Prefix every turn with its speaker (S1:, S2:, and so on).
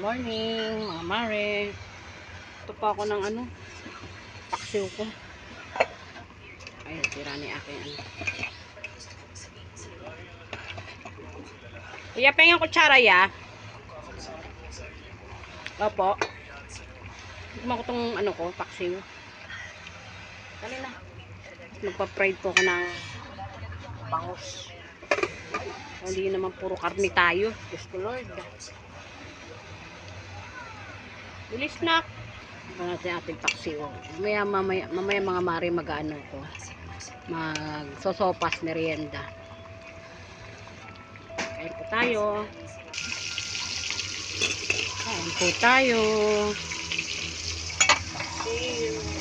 S1: Morning, mga mare. Ito pa ako ng paksiw ko. Ay, tira ni akin Kuya, pengen kutsara ya? Opo. Tignan ko tong paksiw. Dali na. Magpa-fried po ako ng bangus. Hindi naman puro karne tayo. Diyos ko Lord. Bilis na. Ito natin ating paksiw. Mamaya mga mare mag-ano ko. Magsosopas merienda. Kain po tayo. Kain po tayo. Paksiw.